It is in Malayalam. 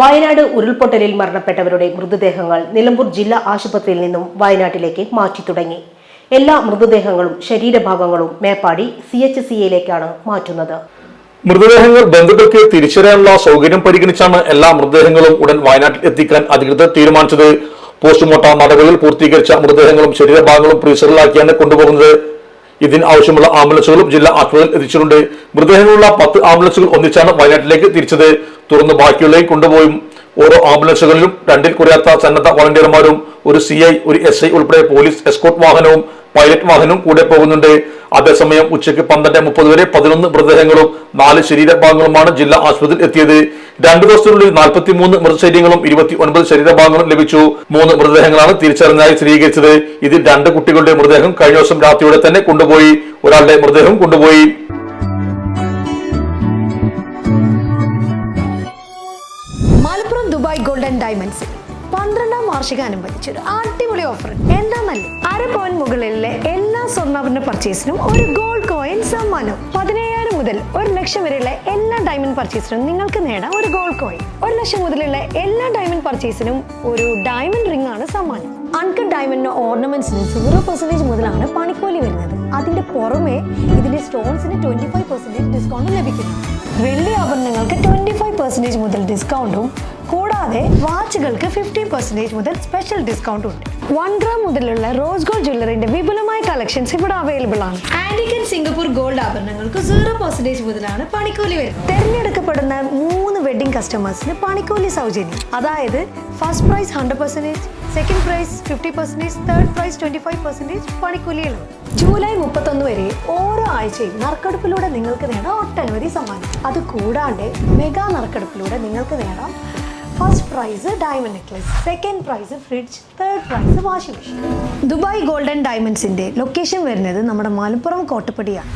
വയനാട് ഉരുൾപൊട്ടലിൽ മരണപ്പെട്ടവരുടെ മൃതദേഹങ്ങൾ നിലമ്പൂർ ജില്ലാ ആശുപത്രിയിൽ നിന്നും വയനാട്ടിലേക്ക് മാറ്റി തുടങ്ങി. എല്ലാ മൃതദേഹങ്ങളും ശരീരഭാഗങ്ങളും മേപ്പാടി CHCയിലേക്കാണ് മാറ്റുന്നത്. മൃതദേഹങ്ങൾ ബന്ധുക്കൾക്ക് തിരിച്ചറിയാനുള്ള സൗകര്യം പരിഗണിച്ചാണ് എല്ലാ മൃതദേഹങ്ങളും ഉടൻ വയനാട്ടിൽ എത്തിക്കാൻ അധികൃതർ തീരുമാനിച്ചത്. പോസ്റ്റ്മോർട്ടം നടപടികൾ പൂർത്തീകരിച്ച മൃതദേഹങ്ങളും ശരീരഭാഗങ്ങളും ഫ്രീസറിലാക്കിയാണ് കൊണ്ടുപോകുന്നത്. ഇതിന് ആവശ്യമുള്ള ആംബുലൻസുകളും ജില്ലാ ആശുപത്രിയിൽ എത്തിച്ചിട്ടുണ്ട്. മൃതദേഹങ്ങളുള്ള 10 ആംബുലൻസുകൾ ഒന്നിച്ചാണ് വയനാട്ടിലേക്ക് തിരിച്ചത്. തുടർന്ന് ബാക്കിയുള്ളവയും കൊണ്ടുപോയും. ഓരോ ആംബുലൻസുകളിലും 2ൽ കുറയാത്ത സന്നദ്ധ വളണ്ടിയർമാരും, ഒരു CI, ഒരു SI ഉൾപ്പെടെ പോലീസ് എസ്കോർട്ട് വാഹനവും പൈലറ്റ് വാഹനവും കൂടെ പോകുന്നുണ്ട്. അതേസമയം ഉച്ചയ്ക്ക് 12:30 വരെ 11 മൃതദേഹങ്ങളും 4 ശരീരഭാഗങ്ങളുമാണ് ജില്ലാ ആശുപത്രിയിൽ എത്തിയത്. 2 ദിവസത്തിനുള്ളിൽ 43 മൃതശരീരങ്ങളും 29 ശരീരഭാഗങ്ങളും ലഭിച്ചു. 3 മൃതദേഹങ്ങളാണ് തിരിച്ചറിഞ്ഞായി സ്ഥിരീകരിച്ചത്. ഇതിൽ 2 കുട്ടികളുടെ മൃതദേഹം കഴിഞ്ഞ ദിവസം രാത്രിയോടെ തന്നെ കൊണ്ടുപോയി. ഒരാളുടെ മൃതദേഹം കൊണ്ടുപോയി. മലപ്പുറം ദുബായ് ഗോൾഡൻ ഡയമണ്ട്സ് 12ാം വാർഷികാനുബന്ധിച്ച് ഒരു അടിപൊളി ഓഫർ. എന്താന്നല്ലേ, 1/2 പവൻ മുകളിലെ എല്ലാ സ്വർണ്ണാഭരണ പർച്ചേസിനും ഒരു ഗോൾഡ് കോയിൻ സമ്മാനം. 17,000 മുതൽ 1 ലക്ഷം വരെയുള്ള എല്ലാ ഡയമണ്ട് പർച്ചേസിനും നിങ്ങൾക്ക് നേടാം ഒരു ഗോൾഡ് കോയിൻ. 1 ലക്ഷം മുതലുള്ള എല്ലാ ഡയമണ്ട് പർച്ചേസിനും ഒരു ഡയമണ്ട് റിംഗ് ആണ് സമ്മാനം. അൺകട്ട് ഡയമണ്ടിന് ഓർണമെന്റ്സിന് 0% മുതലാണ് പണിക്കൂലി വരുന്നത്. അതിന്റെ പുറമെ ഇതിന്റെ സ്റ്റോൺസിന് 25% ഡിസ്കൗണ്ട് ലഭിക്കുന്നു. വെള്ളി ആഭരണങ്ങൾക്ക് 25% മുതൽ ഡിസ്കൗണ്ടും കൂടാതെ വാച്ചുകൾക്ക് 15% മുതൽ സ്പെഷ്യൽ ഡിസ്കൗണ്ടും ഉണ്ട്. 1 ഗ്രാം മുതലുള്ള റോസ് ഗോൾഡ് ജ്വല്ലറിന്റെ വിപുലമായ കളക്ഷൻസ് ഇവിടെ അവൈലബിൾ ആണ്. ആന്റിക് ആൻഡ് സിംഗപ്പൂർ ഗോൾഡ് ആഭരണങ്ങൾക്ക് 0% മുതലാണ് പണിക്കൂലി വരുന്നത്. തെരഞ്ഞെടുക്കപ്പെടുന്ന 3 വെഡിംഗ് കസ്റ്റമേഴ്സിന് പണിക്കൂലി സൗജന്യം. അതായത് first prize 100%, second prize 50%, third prize 25% പണിക്കൂലിയിലാണ്. ജൂലൈ 31 വരെ ഓരോ ആഴ്ചയും നറുക്കെടുപ്പിലൂടെ നിങ്ങൾക്ക് നേടാം ഒട്ടനവധി സമ്മാനം. അത് കൂടാണ്ട് മെഗാ നറുക്കെടുപ്പിലൂടെ നിങ്ങൾക്ക് നേടാം first prize diamond necklace, second prize fridge, third prize washing machine. Dubai golden ഡയമണ്ട്സിന്റെ ലൊക്കേഷൻ വരുന്നത് നമ്മുടെ മലപ്പുറം കോട്ടപ്പടിയാണ്.